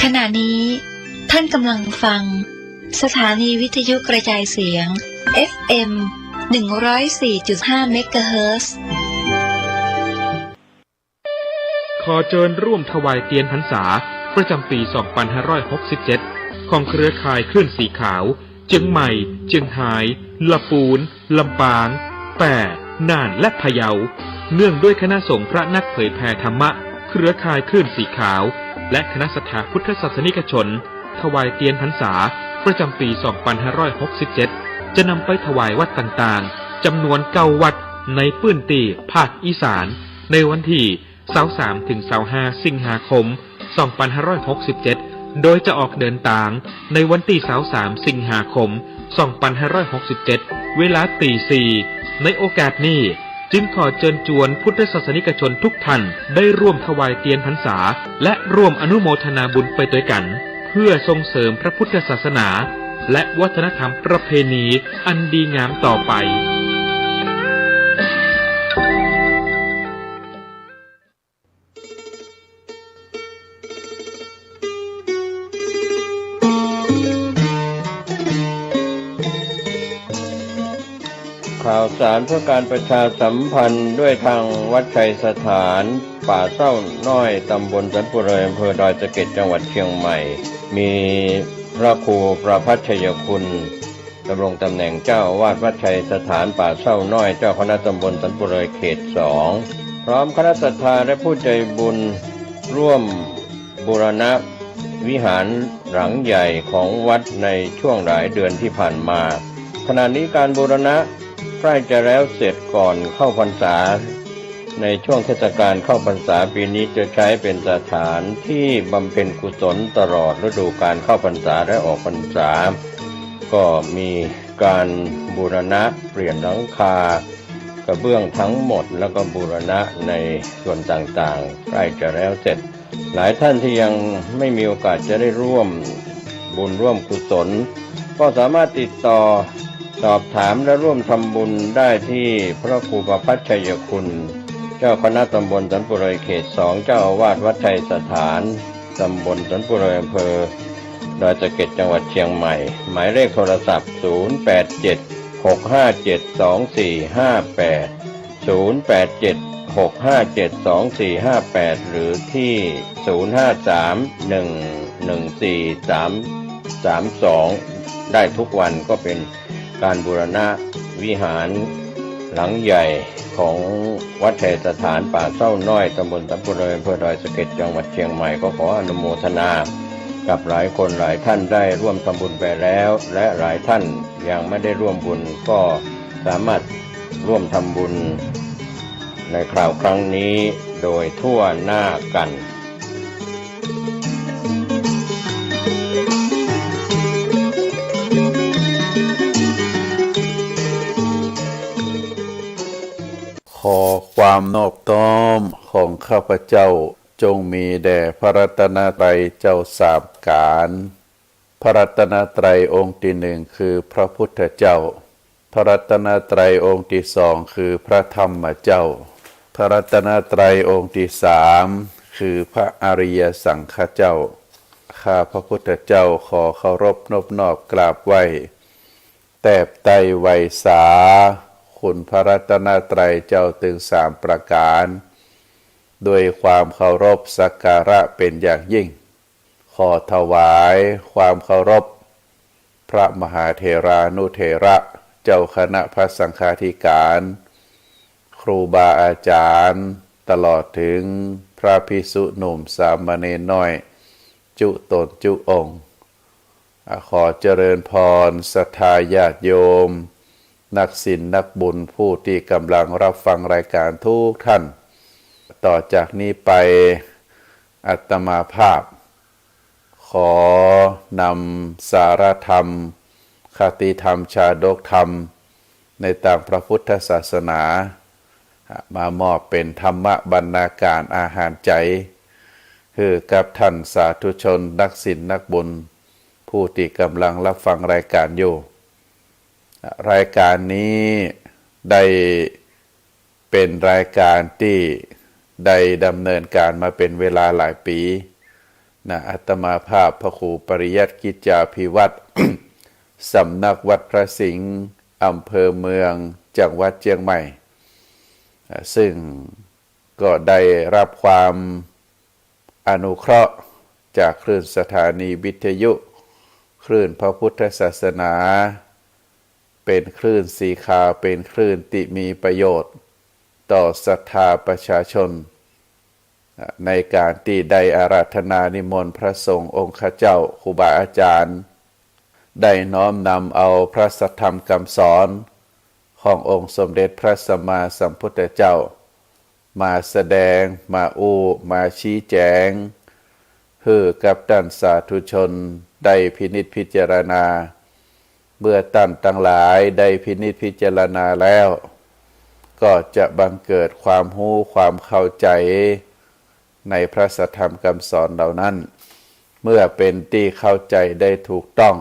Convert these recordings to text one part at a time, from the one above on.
ขณะนี้ท่านกำลังฟังสถานีวิทยุกระจายเสียง FM 104.5 เมกะเฮิรตซ์ขอเชิญร่วมถวายเทียนพรรษาประจำปี 2567 ของเครือข่ายคลื่นสีขาวเชียงใหม่เชียงรายลำพูนลำปางแปร่น่านและพะเยาเนื่องด้วยคณะสงฆ์พระนักเผยแผ่ธรรมะเครือข่ายคลื่นสีขาวและคณะศรัทธาพุทธศาสนิกชนถวายเทียนพรรษาประจำปี 2567 จะนำไปถวายวัดต่างๆจำนวน9วัดในพื้นที่ภาคอีสานในวันที่23ถึง25สิงหาคม 2567 โดยจะออกเดินทางในวันที่23สิงหาคม 2567 เวลาตี 4ในโอกาสนี้จึงขอเชิญชวนพุทธศาสนิกชนทุกท่านได้ร่วมถวายเทียนพรรษาและร่วมอนุโมทนาบุญไปด้วยกันเพื่อส่งเสริมพระพุทธศาสนาและวัฒนธรรมประเพณีอันดีงามต่อไปข่าวสารเพื่อการประชาสัมพันธ์ด้วยทางวัดชัยสถานป่าเศร้าน้อยตำบลสันปุเรอำเภอดอยสะเก็ดจังหวัดเชียงใหม่มีพระครูประภัชชัยคุณดำรงตำแหน่งเจ้าอาวาสวัดชัยสถานป่าเศร้าน้อยเจ้าคณะตำบลสันปุเรเขต 2พร้อมคณะศรัทธาและผู้ใจบุญร่วมบูรณะวิหารหลังใหญ่ของวัดในช่วงหลายเดือนที่ผ่านมาขณะนี้การบูรณะใกล้จะแล้วเสร็จก่อนเข้าพรรษาในช่วงเทศกาลเข้าพรรษาปีนี้จะใช้เป็นสถานที่บำเพ็ญกุศลตลอดฤดูกาลเข้าพรรษาและออกพรรษาก็มีการบูรณะเปลี่ยนหลังคากระเบื้องทั้งหมดแล้วก็บูรณะในส่วนต่างๆใกล้จะแล้วเสร็จหลายท่านที่ยังไม่มีโอกาสจะได้ร่วมบุญร่วมกุศลก็สามารถติดต่อสอบถามและร่วมทำบุญได้ที่พระครูประภัชชัยคุณเจ้าคณะตำบลสันปุเรเขต 2เจ้าอาวาสวัดชัยสถานตำบลสันปุเรอำเภอดอยสะเก็ดจังหวัดเชียงใหม่หมายเลขโทรศัพท์0876572458 0876572458หรือที่0531143332ได้ทุกวันก็เป็นการบูรณะวิหารหลังใหญ่ของวัดชัยสถานป่าเศร้าน้อยตำบลสันปุเรอำเภอดอยสะเก็ดจังหวัดเชียงใหม่ก็ขออนุโมทนากับหลายคนหลายท่านได้ร่วมทำบุญไปแล้วและหลายท่านยังไม่ได้ร่วมบุญก็สามารถร่วมทำบุญในคราวครั้งนี้โดยทั่วหน้ากันขอความนอบน้อมของข้าพเจ้าจงมีแด่พระรัตนตรัยเจ้าสามการพระรัตนตรัยองค์ที่หนึ่งคือพระพุทธเจ้าพระรัตนตรัยองค์ที่สองคือพระธรรมเจ้าพระรัตนตรัยองค์ที่สามคือพระอริยสังฆเจ้าข้าพระพุทธเจ้าขอเคารพนบนอบกราบไหว้แตบไตรไวสาคุณพระรัตนตรัยเจ้าถึงสามประการด้วยความเคารพสักการะเป็นอย่างยิ่งขอถวายความเคารพพระมหาเถรานุเถระเจ้าคณะพระสังฆาธิการครูบาอาจารย์ตลอดถึงพระภิกษุหนุ่มสามเณรน้อยจุตนจุองค์ขอเจริญพรศรัทธาญาติโยมนักศีลนักบุญผู้ที่กำลังรับฟังรายการทุกท่านต่อจากนี้ไปอาตมาภาพขอนำสารธรรมคติธรรมชาดกธรรมในตามพระพุทธศาสนามามอบเป็นธรรมบรรณาการอาหารใจคือกับท่านสาธุชนนักศีลนักบุญผู้ที่กำลังรับฟังรายการอยู่รายการนี้ได้เป็นรายการที่ได้ดำเนินการมาเป็นเวลาหลายปี อาตมาภาพพระครูปริยัติกิจจาภิวัตร สำนักวัดพระสิงห์อำเภอเมืองจังหวัดเชียงใหม่ซึ่งก็ได้รับความอนุเคราะห์จากคลื่นสถานีวิทยุคลื่นพระพุทธศาสนาเป็นคลื่นสีขาวเป็นคลื่นที่มีประโยชน์ต่อศรัทธาประชาชนในการที่ได้อาราธนานิมนต์พระสงฆ์องค์ข้าเจ้าครูบาอาจารย์ได้น้อมนำเอาพระสัทธรรมคำสอนขององค์สมเด็จพระสัมมาสัมพุทธเจ้ามาแสดงมามาชี้แจงเพื่อกับท่านสาธุชนได้พินิจพิจารณาเมื่อท่านทั้งหลายได้พินิจพิจารณาแล้วก็จะบังเกิดความรู้ความเข้าใจในพระสัทธรรมคำสอนเหล่านั้นเมื่อเป็นที่เข้าใจได้ถูกต้อง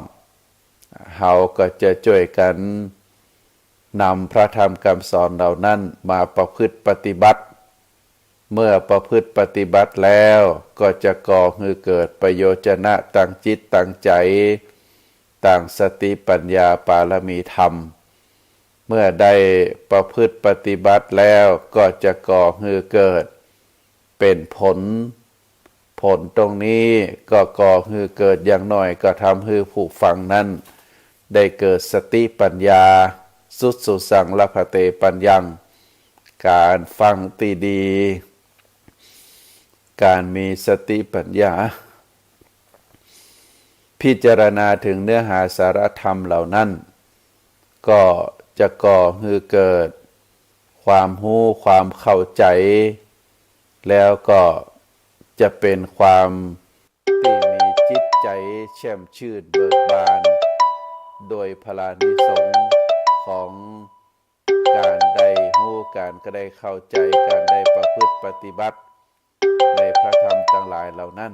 เราก็จะช่วยกันนำพระธรรมคำสอนเหล่านั้นมาประพฤติปฏิบัติเมื่อประพฤติปฏิบัติแล้วก็จะก่อให้เกิดประโยชนะตั้งจิตตั้งใจตั้งสติปัญญาปารมีธรรมเมื่อได้ประพฤติปฏิบัติแล้วก็จะก่อให้เกิดเป็นผลตรงนี้ก็ก่อให้เกิดอย่างน้อยก็ทำให้ผู้ฟังนั้นได้เกิดสติปัญญาสุสังละพเตปัญญังการฟังตีดีการมีสติปัญญาพิจารณาถึงเนื้อหาสาระธรรมเหล่านั้นก็จะก่อให้เกิดความรู้ความเข้าใจแล้วก็จะเป็นความที่มีจิตใจแช่มชื่นเบิกบานโดยพลานิสงส์ของการได้รู้การก็ได้เข้าใจการได้ประพฤติปฏิบัติในพระธรรมทั้งหลายเหล่านั้น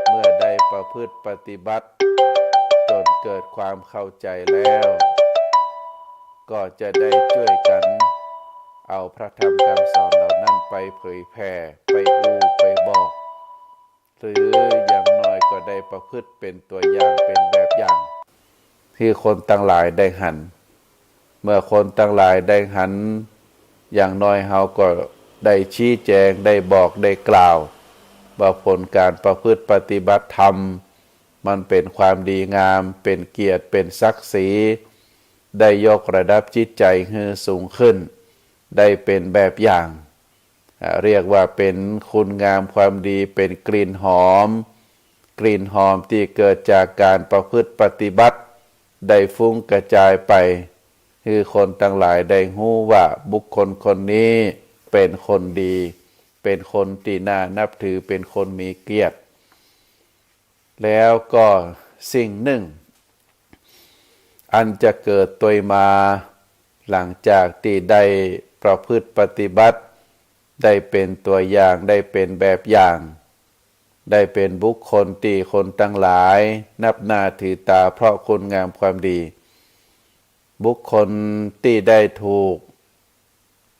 เมื่อได้ประพฤติปฏิบัติจนเกิดความเข้าใจแล้วก็จะได้ช่วยกันเอาพระธรรมคำสอนเหล่านั้นไปเผยแผ่ไปไปบอกหรืออย่างน้อยก็ได้ประพฤติเป็นตัวอย่างเป็นแบบอย่างที่คนทั้งหลายได้หันเมื่อคนทั้งหลายได้หันอย่างน้อยเฮาก็ได้ชี้แจงได้บอกได้กล่าวว่าผลการประพฤติปฏิบัติธรรมมันเป็นความดีงามเป็นเกียรติเป็นศักดิ์ศรีได้ยกระดับจิตใจให้สูงขึ้นได้เป็นแบบอย่างเรียกว่าเป็นคุณงามความดีเป็นกลิ่นหอมที่เกิดจากการประพฤติปฏิบัติได้ฟุ้งกระจายไปคือคนทั้งหลายได้รู้ว่าบุคคลคนนี้เป็นคนดีเป็นคนที่น่านับถือเป็นคนมีเกียรติแล้วก็สิ่งหนึ่งอันจะเกิดตัวมาหลังจากที่ได้ประพฤติปฏิบัติได้เป็นตัวอย่างได้เป็นแบบอย่างได้เป็นบุคคลที่คนทั้งหลายนับหน้าถือตาเพราะคุณงามความดีบุคคลที่ได้ถูก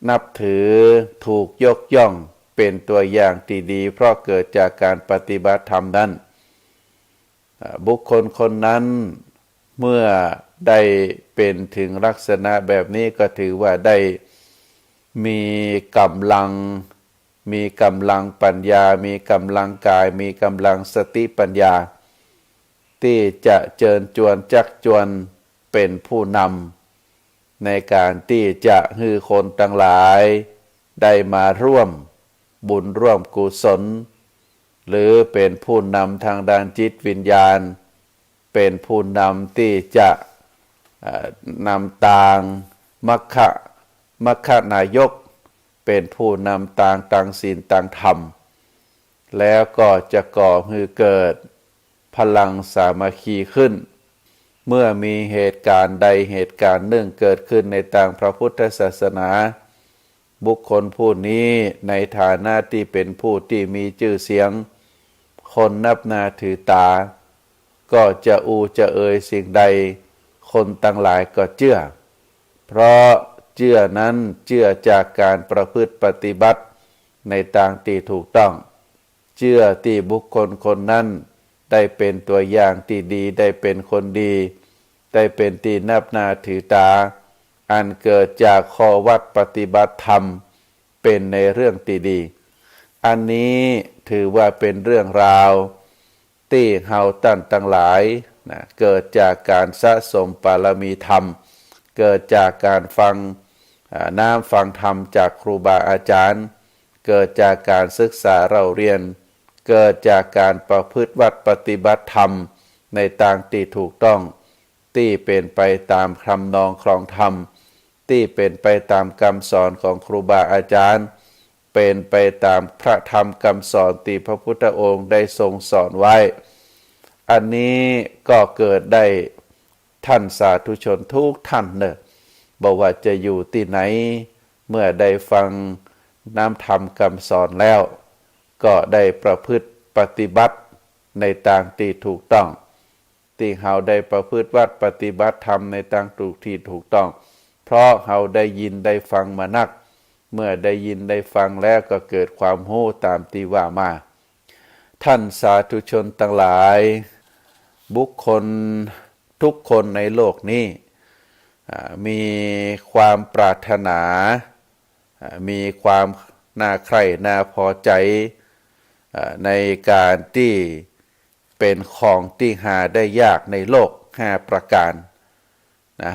นับถือถูกยกย่องเป็นตัวอย่างที่ดีเพราะเกิดจากการปฏิบัติธรรมนั้นบุคคลคนนั้นเมื่อได้เป็นถึงลักษณะแบบนี้ก็ถือว่าได้มีกำลังปัญญามีกำลังกายมีกำลังสติปัญญาที่จะเชิญชวนชักชวนเป็นผู้นำในการที่จะให้คนทั้งหลายได้มาร่วมบุญร่วมกุศลหรือเป็นผู้นำทางด้านจิตวิญญาณเป็นผู้นำที่จะนำทางมัคคานายกเป็นผู้นำต่างศีลต่างธรรมแล้วก็จะก่อให้เกิดพลังสามัคคีขึ้นเมื่อมีเหตุการณ์ใดเหตุการณ์หนึ่งเกิดขึ้นในทางพระพุทธศาสนาบุคคลผู้นี้ในฐานะที่เป็นผู้ที่มีชื่อเสียงคนนับหน้าถือตาก็จะจะเอ่ยสิ่งใดคนทั้งหลายก็เชื่อเพราะเชื่อนั้นเชื่อจากการประพฤติปฏิบัติในทางที่ถูกต้อง เชื่อที่บุคคลคนนั้นได้เป็นตัวอย่างที่ดีได้เป็นคนดีได้เป็นที่นับนาถือตาอันเกิดจากข้อวัดปฏิบัติธรรมเป็นในเรื่องที่ดีอันนี้ถือว่าเป็นเรื่องราวที่เฮาตั้งหลายนะเกิดจากการสะสมบารมีธรรมเกิดจากการฟังน้ำฟังธรรมจากครูบาอาจารย์เกิดจากการศึกษาเราเรียนเกิดจากการประพฤติวัดปฏิบัติธรรมในทางที่ถูกต้องที่เป็นไปตามคำนองครองธรรมที่เป็นไปตามคำสอนของครูบาอาจารย์เป็นไปตามพระธรรมคำสอนที่พระพุทธองค์ได้ทรงสอนไว้อันนี้ก็เกิดได้ท่านสาธุชนทุกท่านเนอะบอกว่าจะอยู่ที่ไหนเมื่อได้ฟังน้ำธรรมคำสอนแล้วก็ได้ประพฤติปฏิบัติในทางที่ถูกต้องที่เฮาได้ประพฤติวัดปฏิบัติธรรมในทางที่ถูกต้องเพราะเฮาได้ยินได้ฟังมานักเมื่อได้ยินได้ฟังแล้วก็เกิดความรู้ตามที่ว่ามาท่านสาธุชนทั้งหลายบุคคลทุกคนในโลกนี้มีความปรารถนามีความน่าใคร่น่าพอใจในการที่เป็นของที่หาได้ยากในโลก5ประการ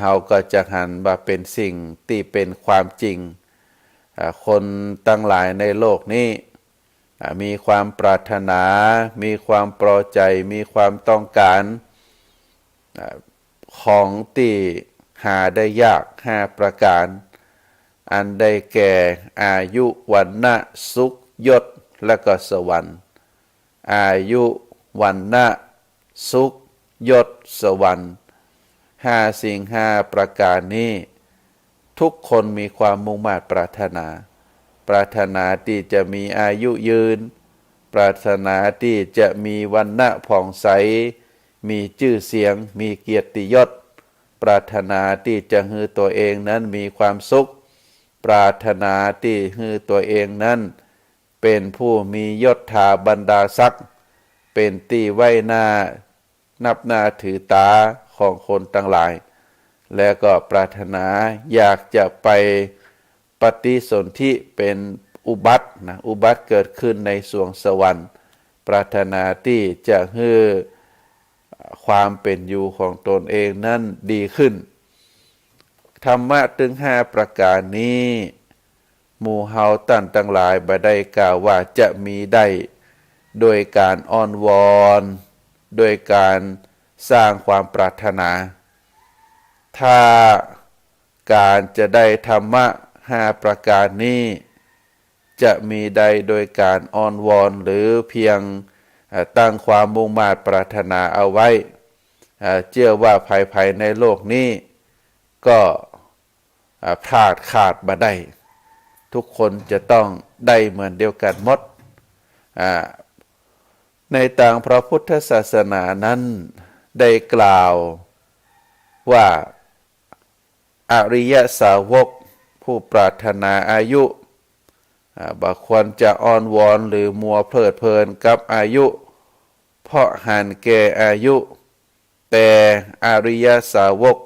เราก็จะหันมาเป็นสิ่งที่เป็นความจริงคนทั้งหลายในโลกนี้มีความปรารถนามีความพอใจมีความต้องการของที่หาได้ยาก5ประการอันได้แก่อายุวันนะสุขยศและก็สวรรค์อายุวันนะสุขยศสวรรค์5สิ่ง5ประการนี้ทุกคนมีความมุ่งมั่นปรารถนาที่จะมีอายุยืนปรารถนาที่จะมีวันนะผ่องใสมีชื่อเสียงมีเกียรติยศปรารถนาที่จะให้ตัวเองนั้นมีความสุขปรารถนาที่ให้ตัวเองนั้นเป็นผู้มียศถาบรรดาศักดิ์เป็นที่ไว้หน้านับหน้าถือตาของคนทั้งหลายและก็ปรารถนาอยากจะไปปฏิสนธิเป็นอุบัติอุบัติเกิดขึ้นในสวงสวรรค์ปรารถนาที่จะให้ความเป็นอยู่ของตนเองนั้นดีขึ้นธรรมะถึง5ประการนี้หมู่เฮาตั้งหลายบ่ได้กล่าวว่าจะมีได้โดยการอ้อนวอนโดยการสร้างความปรารถนาถ้าการจะได้ธรรมะ5ประการนี้จะมีได้โดยการอ้อนวอนหรือเพียงตั้งความมุ่งมั่นปรารถนาเอาไว้เชื่อว่าภายในโลกนี้ก็พลาดขาดมาได้ทุกคนจะต้องได้เหมือนเดียวกันหมดในทางพระพุทธศาสนานั้นได้กล่าวว่าอริยสาวกผู้ปรารถนาอายุบ่ควรจะอ้อนวอนหรือมัวเพลิดเพลินกับอายุเพราะหันแก่อายุแต่อริยสาวก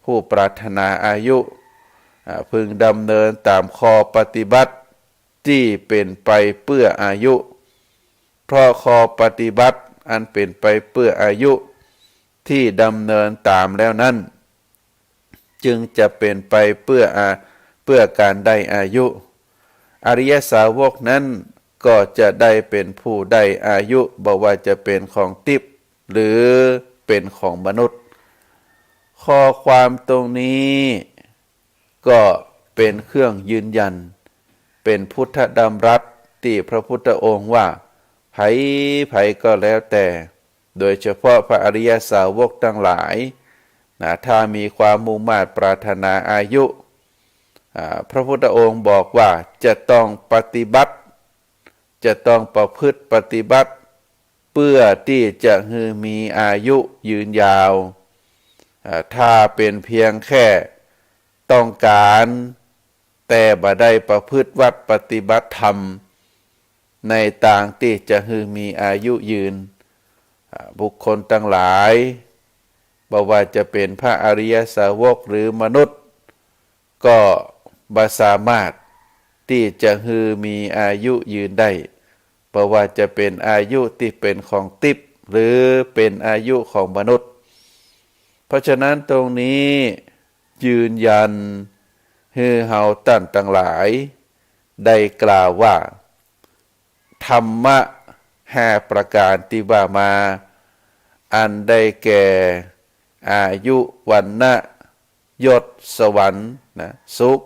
ผู้ปรารถนาอายุพึงดำเนินตามข้อปฏิบัติที่เป็นไปเพื่ออายุเพราะข้อปฏิบัติอันเป็นไปเพื่ออายุที่ดำเนินตามแล้วนั้นจึงจะเป็นไปเพื่อการได้อายุอริยสาวกนั้นก็จะได้เป็นผู้ได้อายุบ่ว่าจะเป็นของทิพย์หรือเป็นของมนุษย์ข้อความตรงนี้ก็เป็นเครื่องยืนยันเป็นพุทธดำรัสที่พระพุทธองค์ว่าไผก็แล้วแต่โดยเฉพาะพระอริยสาวกทั้งหลายถ้ามีความมุ่งมั่นปรารถนาอายุพระพุทธองค์บอกว่าจะต้องปฏิบัติจะต้องประพฤติปฏิบัติเพื่อที่จะให้มีอายุยืนยาวถ้าเป็นเพียงแค่ต้องการแต่บ่ได้ประพฤติวัดปฏิบัติธรรม ในต่างที่จะให้มีอายุยืนบุคคลทั้งหลายบ่ว่าจะเป็นพระอริยสาวกหรือมนุษย์ก็บ่สามารถที่จะให้มีอายุยืนได้เพราะว่าจะเป็นอายุที่เป็นของทิพย์หรือเป็นอายุของมนุษย์เพราะฉะนั้นตรงนี้ยืนยันให้เฮาท่านทั้งหลายได้กล่าวว่าธรรมะ5ประการที่ว่ามาอันได้แก่อายุวันนะยศสวรรค์นะสุข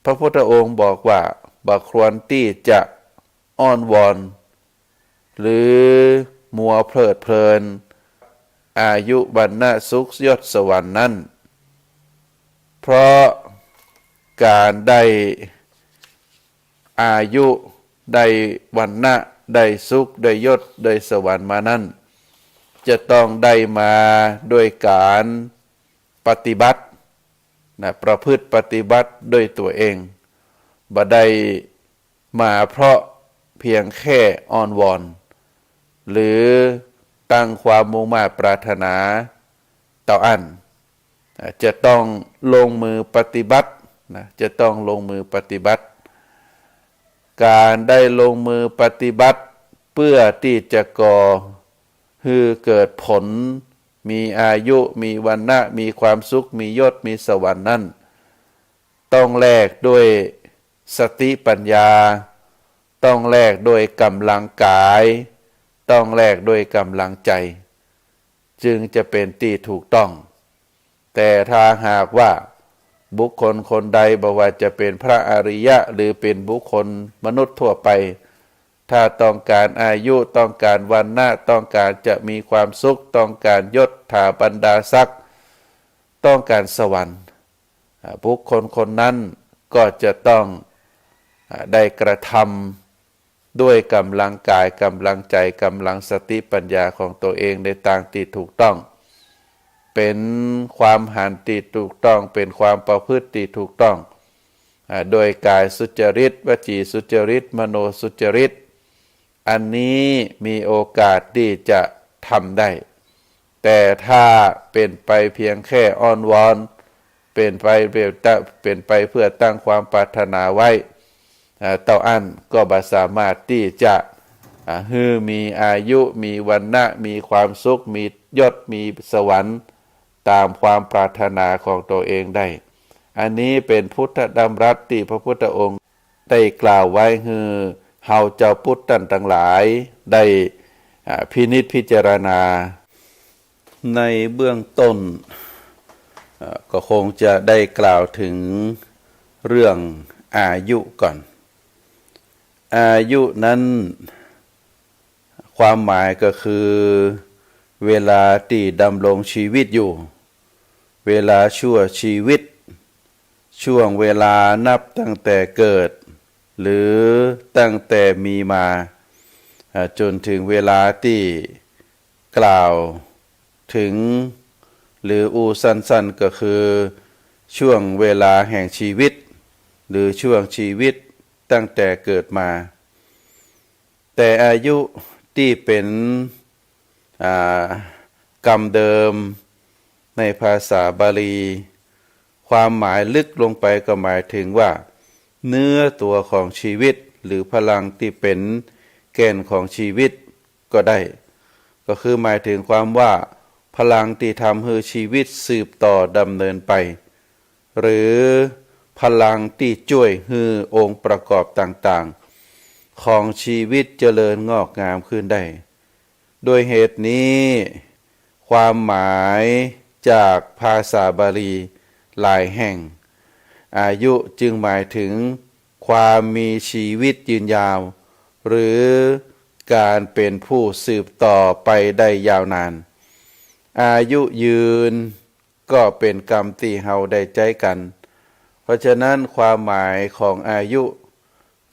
พระพุทธองค์บอกว่าบ่ควรที่จะอ้อนวอนหรือมัวเพลิดเพลินอายุวันนะสุขยศสวรรค์นั้นเพราะการได้อายุได้วันนะได้สุขได้ยศได้สวรรค์มานั้นจะต้องได้มาด้วยการปฏิบัติประพฤติปฏิบัติด้วยตัวเองบ่ได้มาเพราะเพียงแค่อ้อนวอนหรือตั้งความมุ่งมั่นปรารถนาต่ออันจะต้องลงมือปฏิบัติจะต้องลงมือปฏิบัติการได้ลงมือปฏิบัติเพื่อที่จะก่อให้เกิดผลมีอายุมีวรรณะมีความสุขมียศมีสวรรค์นั้นต้องแลกด้วยสติปัญญาต้องแลกด้วยกำลังกายต้องแลกด้วยกำลังใจจึงจะเป็นที่ถูกต้องแต่ถ้าหากว่าบุคคลคนใดบ่ว่าจะเป็นพระอริยะหรือเป็นบุคคลมนุษย์ทั่วไปถ้าต้องการอายุต้องการวรรณะต้องการจะมีความสุขต้องการยศถาบรรดาศักดิ์ต้องการสวรรค์บุคคลคนนั้นก็จะต้องได้กระทำด้วยกำลังกายกำลังใจกำลังสติปัญญาของตัวเองในทางที่ถูกต้องเป็นความหันติถูกต้องเป็นความประพฤติที่ถูกต้องโดยกายสุจริตวจีสุจริตมโนสุจริตอันนี้มีโอกาสที่จะทำได้แต่ถ้าเป็นไปเพียงแค่อ้อนวอนเป็นไปเพื่อตั้งความปรารถนาไว้เต่าอันก็บ่สามารถที่จะให้มีอายุมีวรรณะมีความสุขมียศมีสวรรค์ตามความปรารถนาของตัวเองได้อันนี้เป็นพุทธดำรัสที่พระพุทธองค์ได้กล่าวไว้คือเฮาเจ้าพุทธท่านทั้งหลายได้พินิจพิจารณาในเบื้องต้นก็คงจะได้กล่าวถึงเรื่องอายุก่อนอายุนั้นความหมายก็คือเวลาที่ดำรงชีวิตอยู่เวลาชั่วชีวิตช่วงเวลานับตั้งแต่เกิดหรือตั้งแต่มีมาจนถึงเวลาที่กล่าวถึงหรือสั้นๆก็คือช่วงเวลาแห่งชีวิตหรือช่วงชีวิตตั้งแต่เกิดมาแต่อายุที่เป็นกรรมเดิมในภาษาบาลีความหมายลึกลงไปก็หมายถึงว่าเนื้อตัวของชีวิตหรือพลังที่เป็นแก่นของชีวิตก็ได้ก็คือหมายถึงความว่าพลังที่ทำให้ชีวิตสืบต่อดำเนินไปหรือพลังที่ช่วยให้องค์ประกอบต่างๆของชีวิตเจริญงอกงามขึ้นได้โดยเหตุนี้ความหมายจากภาษาบาลีหลายแห่งอายุจึงหมายถึงความมีชีวิตยืนยาวหรือการเป็นผู้สืบต่อไปได้ยาวนานอายุยืนก็เป็นกรรมที่เฮาได้ใจกันเพราะฉะนั้นความหมายของอายุ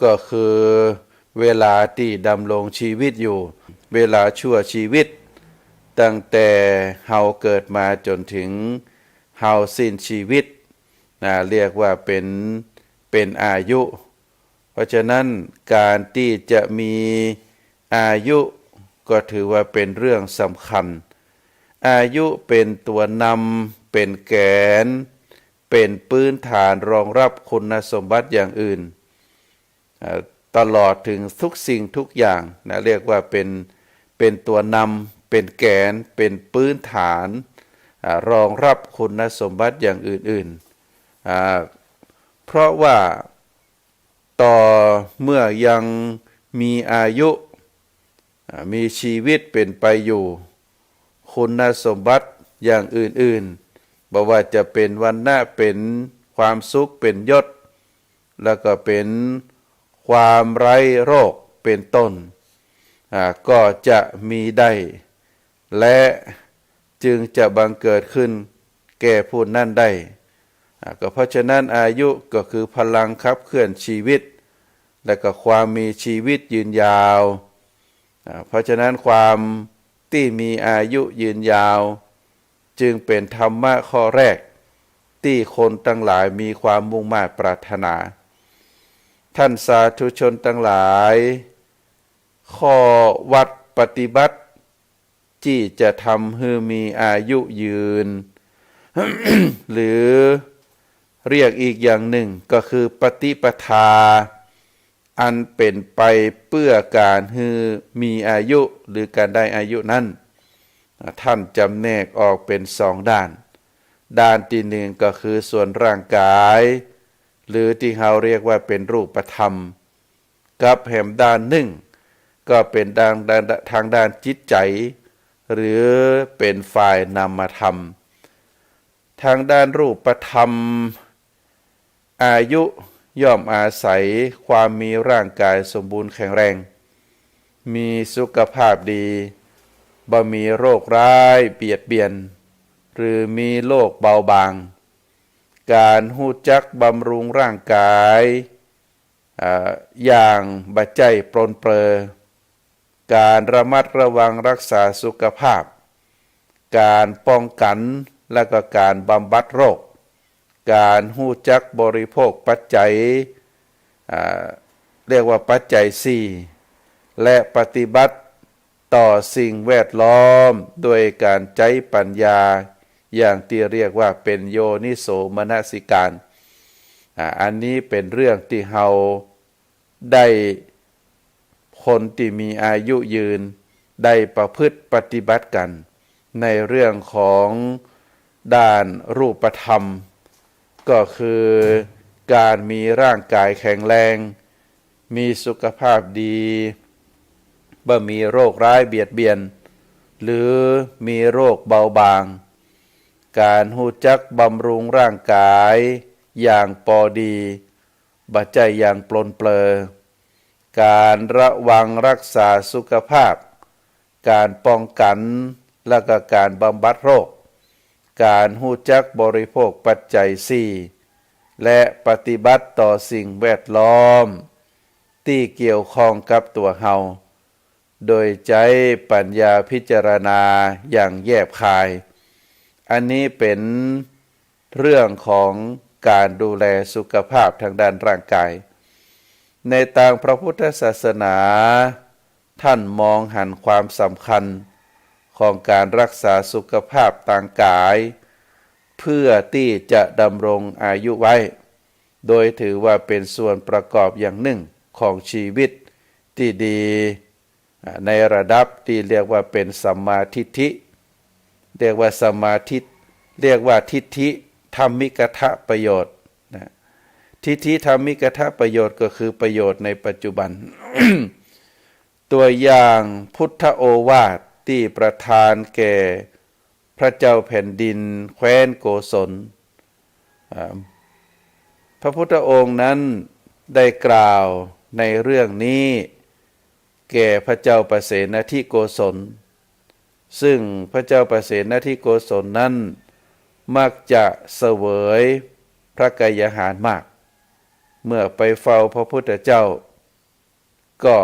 ก็คือเวลาที่ดำรงชีวิตอยู่เวลาชั่วชีวิตตั้งแต่เฮาเกิดมาจนถึงเฮาสิ้นชีวิตเรียกว่าเป็นอายุเพ ราะฉะนั้นการที่จะมีอายุก็ถือว่าเป็นเรื่องสำคัญอายุเป็นตัวนำเป็นแกนเป็นพื้นฐานรองรับคุณสมบัติอย่างอื่นตลอดถึงทุกสิ่งทุกอย่างนะเรียกว่าเป็นตัวนำเป็นแกนเป็นพื้นฐานรองรับคุณสมบัติอย่างอื่นๆเพราะว่าต่อเมื่อยังมีอายุมีชีวิตเป็นไปอยู่คุณสมบัติอย่างอื่นๆบอกว่าจะเป็นวรรณะเป็นความสุขเป็นยศแล้วก็เป็นความไร้โรคเป็นต้นก็จะมีได้และจึงจะบังเกิดขึ้นแก่ผู้นั้นได้ก็เพราะฉะนั้นอายุก็คือพลังขับเคลื่อนชีวิตและก็ความมีชีวิตยืนยาวเพราะฉะนั้นความที่มีอายุยืนยาวจึงเป็นธรรมะข้อแรกที่คนทั้งหลายมีความมุ่งมา่ปรารถนาท่านสาธุชนทั้งหลายข้อวัดปฏิบัติที่จะทำให้มีอายุยืน หรือเรียกอีกอย่างหนึ่งก็คือปฏิปทาอันเป็นไปเพื่อการให้มีอายุหรือการได้อายุนั้นท่านจำแนกออกเป็นสองด้านที่หนึ่งก็คือส่วนร่างกายหรือที่เราเรียกว่าเป็นรูปธรรมกับแห่งด้านหนึ่งก็เป็นทางด้านจิตใจหรือเป็นฝ่ายนามธรรมทางด้านรูปธรรมอายุย่อมอาศัยความมีร่างกายสมบูรณ์แข็งแรงมีสุขภาพดีบ่มีโรคร้ายเบียดเบียนหรือมีโรคเบาบางการหู้จักบำรุงร่างกายอย่างบัดใจปรนเปรอการระมัดระวังรักษาสุขภาพการป้องกันและก็การบำบัดโรคการหู้จักบริโภคปัจจัยเรียกว่าปัจจัย4และปฏิบัติต่อสิ่งแวดล้อมโดยการใช้ปัญญาอย่างที่เรียกว่าเป็นโยนิโสมนสิการอันนี้เป็นเรื่องที่เราได้คนที่มีอายุยืนได้ประพฤติปฏิบัติกันในเรื่องของด้านรูปธรรมก็คือการมีร่างกายแข็งแรงมีสุขภาพดีบ่มีโรคร้ายเบียดเบียนหรือมีโรคเบาบางการหู้จักบำรุงร่างกายอย่างพอดีบัดใจอย่างปลนเปลือการระวังรักษาสุขภาพการป้องกันและก็การบำบัดโรคการหู้จักบริโภคปัจจัย4และปฏิบัติต่อสิ่งแวดล้อมที่เกี่ยวข้องกับตัวเฮาโดยใช้ปัญญาพิจารณาอย่างแยบคายอันนี้เป็นเรื่องของการดูแลสุขภาพทางด้านร่างกายในทางพระพุทธศาสนาท่านมองหันความสำคัญของการรักษาสุขภาพทางกายเพื่อที่จะดำรงอายุไว้โดยถือว่าเป็นส่วนประกอบอย่างหนึ่งของชีวิตที่ดีในระดับที่เรียกว่าเป็นสัมมาทิฏฐิเรียกว่าสมาธิเรียกว่าทิฏฐิธรรมิกทะประโยชน์ทิฏฐิธรรมิกทะประโยชน์ก็คือประโยชน์ในปัจจุบัน ตัวอย่างพุทธโอวาทที่ประทานแก่พระเจ้าแผ่นดินแคว้นโกศลพระพุทธองค์นั้นได้กล่าวในเรื่องนี้แก่พระเจ้าประเสนทิโกศลซึ่งพระเจ้าประเสนทิโกศลนั้นมักจะเสวยพระกายอาหารมากเมื่อไปเฝ้าพระพุทธเจ้าก็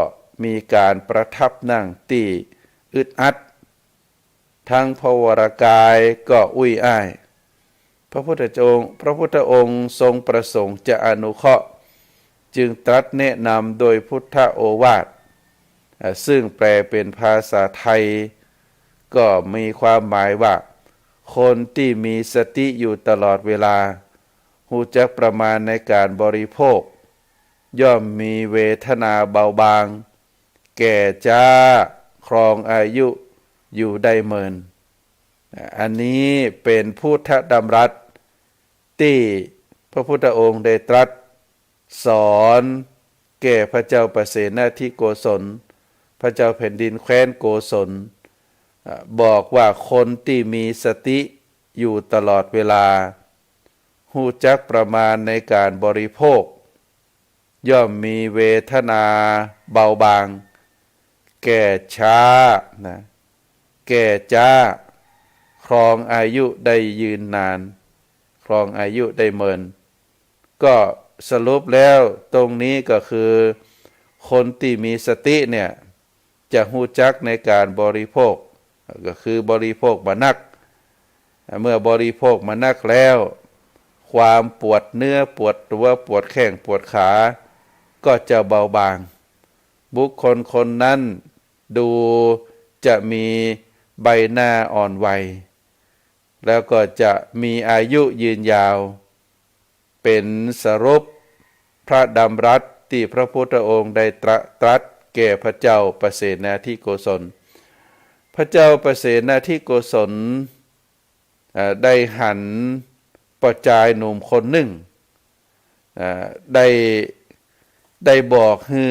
มีการประทับนั่งที่อึดอัดทั้งพระวรกายก็อุ้ยอ้ายพระพุทธองค์ทรงประสงค์จะอนุเคราะห์ จึงตรัสแนะนำโดยพุทธโอวาทซึ่งแปลเป็นภาษาไทยก็มีความหมายว่าคนที่มีสติอยู่ตลอดเวลารู้จักประมาณในการบริโภคย่อมมีเวทนาเบาบางแก่จ้าครองอายุอยู่ได้เมินอันนี้เป็นพุทธดำรัสที่พระพุทธองค์ได้ตรัสสอนแก่พระเจ้าประเสนาธิโกศลพระเจ้าแผ่นดินแคว้นโกศลบอกว่าคนที่มีสติอยู่ตลอดเวลารู้จักประมาณในการบริโภคย่อมมีเวทนาเบาบางแก่ช้านะแก่จ้าครองอายุได้ยืนนานครองอายุได้เมินก็สรุปแล้วตรงนี้ก็คือคนที่มีสติเนี่ยจะรู้จักในการบริโภคก็คือบริโภคมานักเมื่อบริโภคมานักแล้วความปวดเนื้อปวดตัวปวดแข้งปวดขาก็จะเบาบางบุคคลคนนั้นดูจะมีใบหน้าอ่อนวัยแล้วก็จะมีอายุยืนยาวเป็นสรุปพระดำรัสที่พระพุทธองค์ได้ตรัสแก่พระเจ้าประเสนาธิโกศลพระเจ้าประเสนาธิโกศลได้หันประจายหนุ่มคนหนึ่งได้บอกให้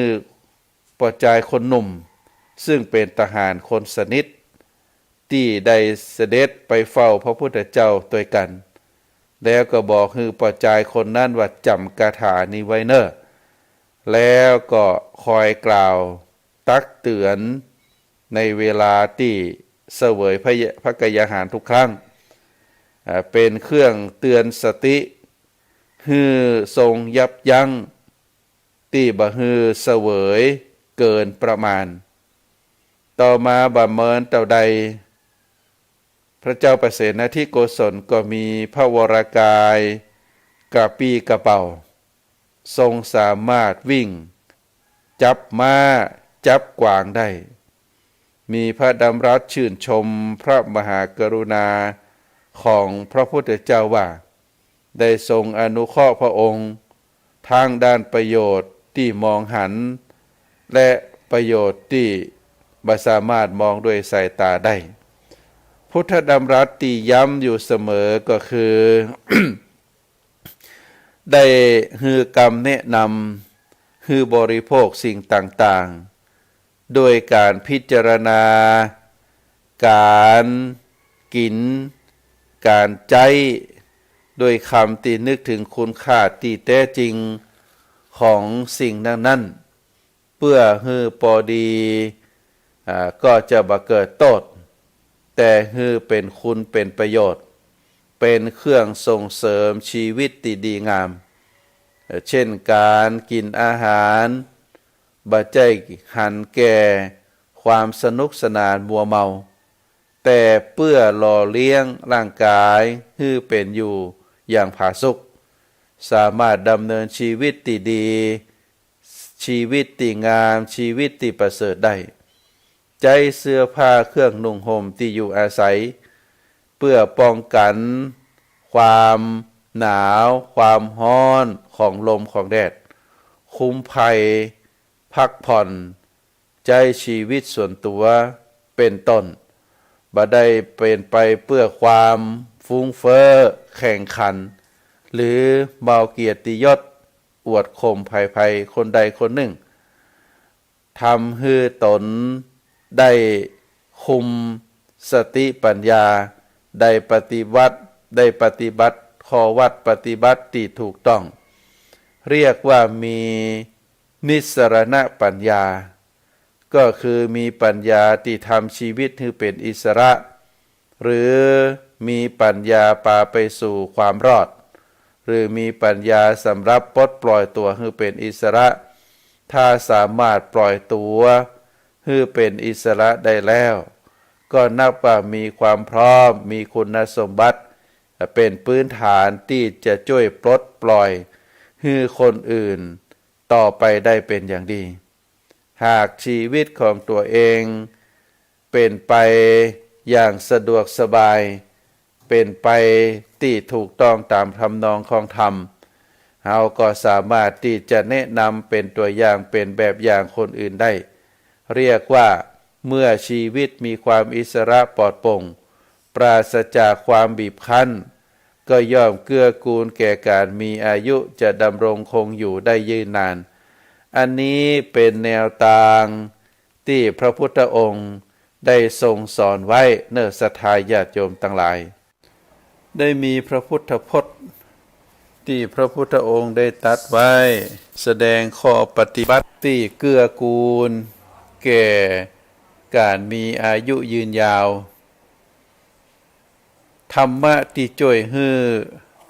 ประจายคนหนุ่มซึ่งเป็นทหารคนสนิทที่ได้เสด็จไปเฝ้าพระพุทธเจ้าด้วยกันแล้วก็บอกให้ประจายคนนั้นว่าจำคาถานี้ไว้เนอะแล้วก็คอยกล่าวตักเตือนในเวลาที่เสวยพระกยาหารทุกครั้งเป็นเครื่องเตือนสติฮือทรงยับยั้งที่บ่ฮือเสวยเกินประมาณต่อมาบ่เมินเต่าใดพระเจ้าประเสนาธิโกศลก็มีพระวรากายกระปี้กระเป๋าทรงสามารถวิ่งจับม้าจับกวางได้มีพระดำรัสชื่นชมพระมหากรุณาของพระพุทธเจ้าว่าได้ทรงอนุเคราะห์พระองค์ทางด้านประโยชน์ที่มองหันและประโยชน์ที่บ่สามารถมองด้วยสายตาได้พุทธดำรัสที่ย้ำอยู่เสมอก็คือ ได้ฮือกรรมแนะนำฮือบริโภคสิ่งต่างๆโดยการพิจารณาการกินการใจโดยคำที่นึกถึงคุณค่าที่แท้จริงของสิ่งนั้นเพื่อฮือพอดีก็จะบ่เกิดโทษแต่ฮือเป็นคุณเป็นประโยชน์เป็นเครื่องส่งเสริมชีวิตที่ดีงามเช่นการกินอาหารบ่ใจหันแก่ความสนุกสนานมัวเมาแต่เพื่อหล่อเลี้ยงร่างกายให้เป็นอยู่อย่างผาสุกสามารถดำเนินชีวิตที่ดีชีวิตที่งามชีวิตที่ประเสริฐได้ใจเสื้อผ้าเครื่องนุ่งห่มที่อยู่อาศัยเพื่อป้องกันความหนาวความร้อนของลมของแดดคุ้มภัยพักผ่อนใจชีวิตส่วนตัวเป็นต้นบ่ได้เป็นไปเพื่อความฟุ้งเฟ้อแข่งขันหรือเมาเกียรติยศอวดข่มภัยคนใดคนหนึ่งทำให้ตนได้คุมสติปัญญาได้ปฏิบัติข้อวัดปฏิบัติที่ถูกต้องเรียกว่ามีนิสรณปัญญาก็คือมีปัญญาที่ทำชีวิตให้เป็นอิสระหรือมีปัญญาพาไปสู่ความรอดหรือมีปัญญาสำหรับปลดปล่อยตัวให้เป็นอิสระถ้าสามารถปล่อยตัวให้เป็นอิสระได้แล้วก็นับว่ามีความพร้อมมีคุณสมบัติเป็นพื้นฐานที่จะช่วยปลดปล่อยให้คนอื่น ต่อไปได้เป็นอย่างดีหากชีวิตของตัวเองเป็นไปอย่างสะดวกสบายเป็นไปที่ถูกต้องตามทำนองของธรรมเราก็สามารถที่จะแนะนำเป็นตัวอย่างเป็นแบบอย่างคนอื่นได้เรียกว่าเมื่อชีวิตมีความอิสระปลอดโปร่งปราศจากความบีบคั้นก็ย่อมเกื้อกูลแก่การมีอายุจะดำรงคงอยู่ได้ยืนนานอันนี้เป็นแนวทางที่พระพุทธองค์ได้ทรงสอนไว้เนิ่นศรัทธาญาติโยมทั้งหลายได้มีพระพุทธพจน์ที่พระพุทธองค์ได้ตรัสไว้แสดงข้อปฏิบัติที่เกื้อกูลแก่การมีอายุยืนยาวธรรมะที่ช่วยให้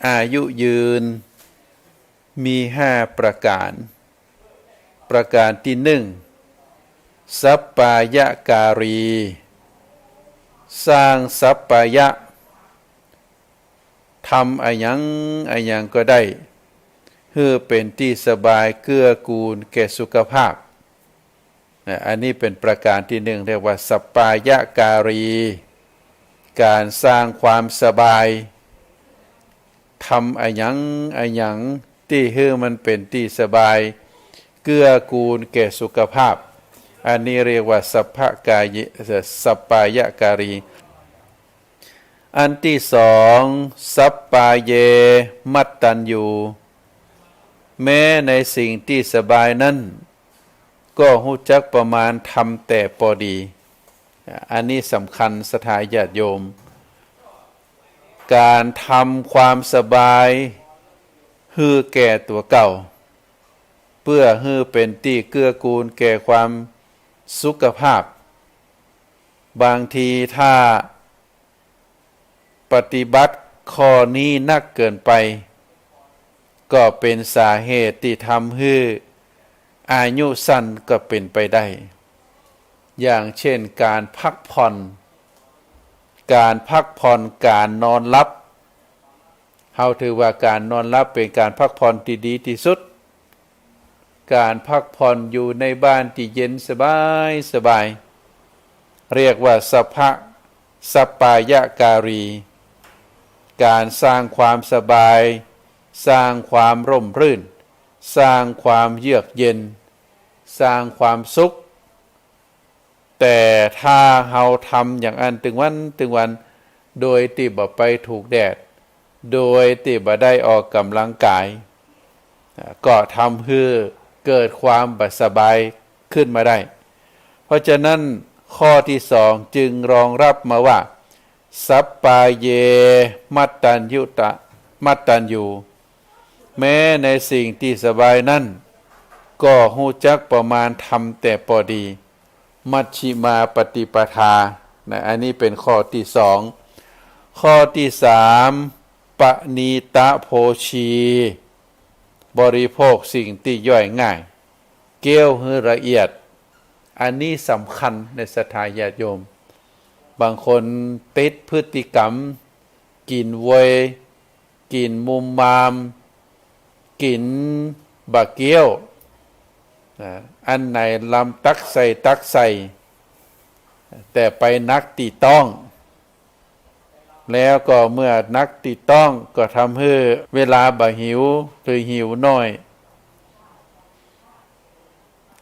อายุยืนมี5ประการประการที่1สัปปายะการีสร้างสัปปายะทำอะไรอย่างก็ได้เพื่อเป็นที่สบายเกื้อกูลแก่สุขภาพอันนี้เป็นประการที่1เรียกว่าสัปปายะการีการสร้างความสบายทำอะไรอย่างที่ให้มันเป็นที่สบายเกื้อกูลแก่สุขภาพอันนี้เรียกว่าสัพพกายสัปปายะการีอันที่2สัปปาเยมัตตัญญูแม้ในสิ่งที่สบายนั้นก็รู้จักประมาณทำแต่พอดีอันนี้สำคัญศรัทธาญาติโยมการทำความสบายให้แก่ตัวเก่าเพื่อให้เป็นที่เกื้อกูลแก่ความสุขภาพบางทีถ้าปฏิบัติข้อนี้นักเกินไปก็เป็นสาเหตุที่ทำให้อายุสั้นก็เป็นไปได้อย่างเช่นการพักผ่อนการนอนหลับเราถือว่าการนอนหลับเป็นการพักผ่อนที่ดีที่สุดการพักผ่อนอยู่ในบ้านที่เย็นสบายเรียกว่าสัปปายะการีการสร้างความสบายสร้างความร่มรื่นสร้างความเยือกเย็นสร้างความสุขแต่ถ้าเราทำอย่างอันถึงวันโดยที่บ่ไปถูกแดดโดยที่บ่ได้ออกกำลังกายก็ทำให้เกิดความบ่สบายขึ้นมาได้เพราะฉะนั้นข้อที่2จึงรองรับมาว่าสัปปาเยมัตตัญญูแม้ในสิ่งที่สบายนั้นก็รู้จักประมาณทำแต่พอดีมัชฌิมาปฏิปทาอันนี้เป็นข้อที่2ข้อที่3ปณีตะโภชีบริโภคสิ่งที่ย่อยง่ายเกี่ยวให้ละเอียดอันนี้สำคัญในศรัทธาญาติโยมบางคนติดพฤติกรรมกินเวยกินมุมมามกินบะเกี้ยวอันไหนลำตักใส่แต่ไปนักตีต้องแล้วก็เมื่อนักตีต้องก็ทำให้เวลาบ่หิวหรือหิวน้อย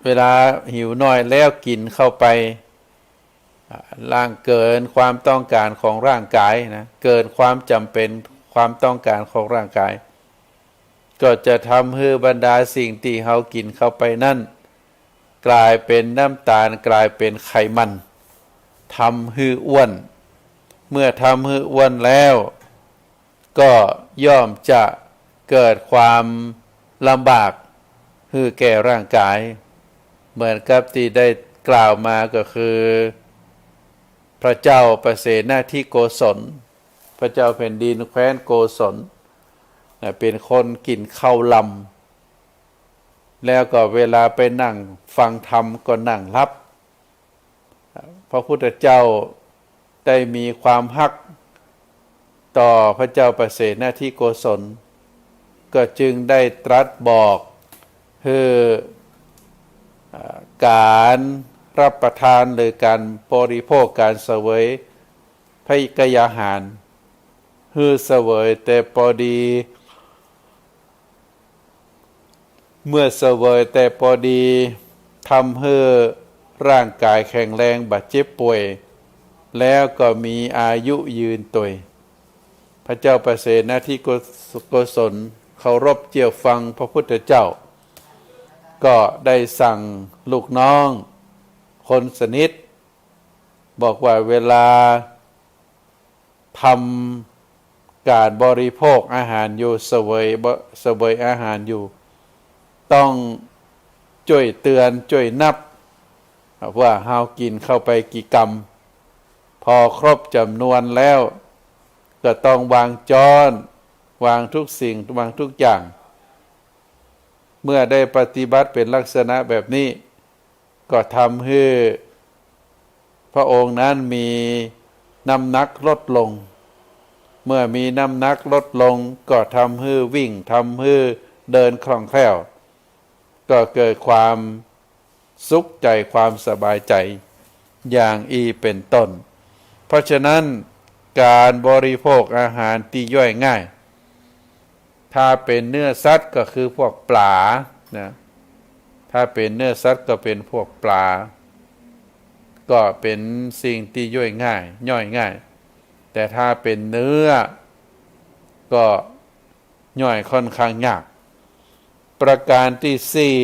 เวลาหิวน้อยแล้วกินเข้าไปร่างเกินความต้องการของร่างกายนะเกินความจำเป็นความต้องการของร่างกายก็จะทำให้บรรดาสิ่งที่เรากินเข้าไปนั่นกลายเป็นน้ำตาลกลายเป็นไขมันทำให้อ้วนเมื่อทำให้อ้วนแล้วก็ย่อมจะเกิดความลำบากให้แก่ร่างกายเหมือนกับที่ได้กล่าวมาก็คือพระเจ้าประเสนาธิโกศลพระเจ้าแผ่นดินแคว้นโกศลเป็นคนกินข้าวลำแล้วก็เวลาไปนั่งฟังธรรมก็นั่งรับพระพุทธเจ้าได้มีความฮักต่อพระเจ้าประเสนาธิโกศลก็จึงได้ตรัสบอก คือการรับประทานหรือการบริโภคการเสวยภัยกยาหารคือเสวยแต่พอดีเมื่อเสวยแต่พอดีทำให้ร่างกายแข็งแรงบาดเจ็บป่วยแล้วก็มีอายุยืนตัวพระเจ้าประเสริฐนะที่กุศลเคารพเจียวฟังพระพุทธเจ้าก็ได้สั่งลูกน้องคนสนิทบอกว่าเวลาทำการบริโภคอาหารอยู่เสวยอาหารอยู่ต้องช่วยเตือนช่วยนับว่าเฮากินเข้าไปกี่กรัมพอครบจำนวนแล้วก็ต้องวางจรวางทุกสิ่งวางทุกอย่างเมื่อได้ปฏิบัติเป็นลักษณะแบบนี้ก็ทำให้พระองค์นั้นมีน้ำหนักลดลงเมื่อมีน้ำหนักลดลงก็ทำให้วิ่งทำให้เดินคล่องแคล่วก็เกิดความสุขใจความสบายใจอย่างเป็นต้นเพราะฉะนั้นการบริโภคอาหารที่ย่อยง่ายถ้าเป็นเนื้อสัตว์ก็คือพวกปลานะถ้าเป็นเนื้อสัตว์ก็เป็นพวกปลาก็เป็นสิ่งที่ย่อยง่ายย่อยง่ายแต่ถ้าเป็นเนื้อก็ย่อยค่อนข้างยากประการที่สี่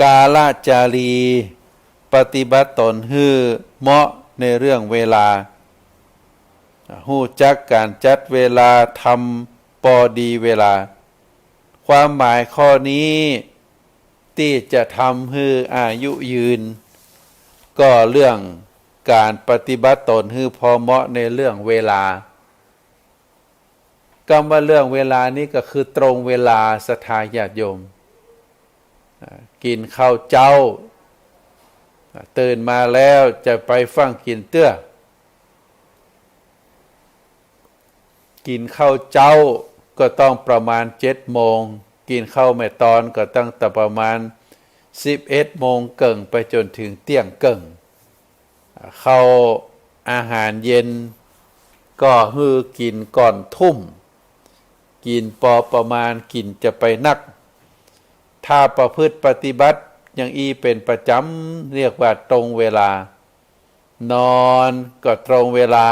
กาลจารีปฏิบัติตนให้เหมาะในเรื่องเวลาฮู้จักการจัดเวลาทำพอดีเวลาความหมายข้อนี้ที่จะทำให้อายุยืนก็เรื่องการปฏิบัติตนให้พอเหมาะในเรื่องเวลาคำว่าเรื่องเวลานี้ก็คือตรงเวลาศรัทธาญาติโยมกินข้าวเจ้าตื่นมาแล้วจะไปฟังกินเตื้อกินข้าวเจ้าก็ต้องประมาณ7 โมงกินข้าวแม่ตอนก็ตั้งแต่ประมาณ11 โมงเกิ่งไปจนถึงเที่ยงเกิ่งข้าวอาหารเย็นก็ฮือกินก่อนทุ่มกินประมาณกินจะไปนักถ้าประพฤติปฏิบัติอย่างเป็นประจำเรียกว่าตรงเวลานอนก็ตรงเวลา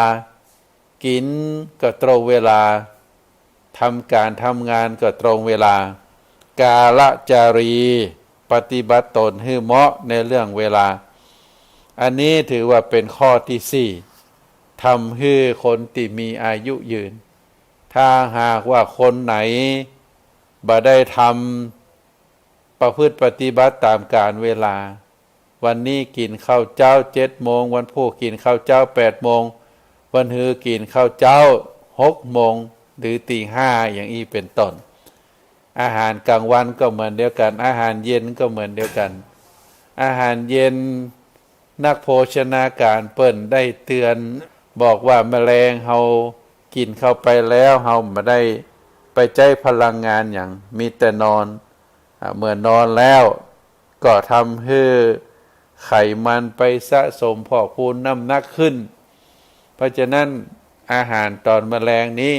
กินก็ตรงเวลาทำการทำงานก็ตรงเวลากาลจารีปฏิบัติตนให้เหมาะในเรื่องเวลาอันนี้ถือว่าเป็นข้อที่สี่ทำให้คนที่มีอายุยืนถ้าหากว่าคนไหนบ่ได้ทำประพฤติปฏิบัติตามกาลเวลาวันนี้กินข้าวเจ้า7 โมงวันพุธกินข้าวเจ้า8 โมงวันฮือกินข้าวเจ้า6 โมงหรือตี 5อย่างเป็นต้นอาหารกลางวันก็เหมือนเดียวกันอาหารเย็นก็เหมือนเดียวกันอาหารเย็นนักโภชนาการเปิ้นได้เตือนบอกว่าแมลงเฮากินเข้าไปแล้วเฮาไม่ได้ไปใช้พลังงานอย่างมีแต่นอนเมื่อนอนแล้วก็ทำให้ไขมันไปสะสมพอกพูนน้ำหนักขึ้นเพราะฉะนั้นอาหารตอนแมลงนี้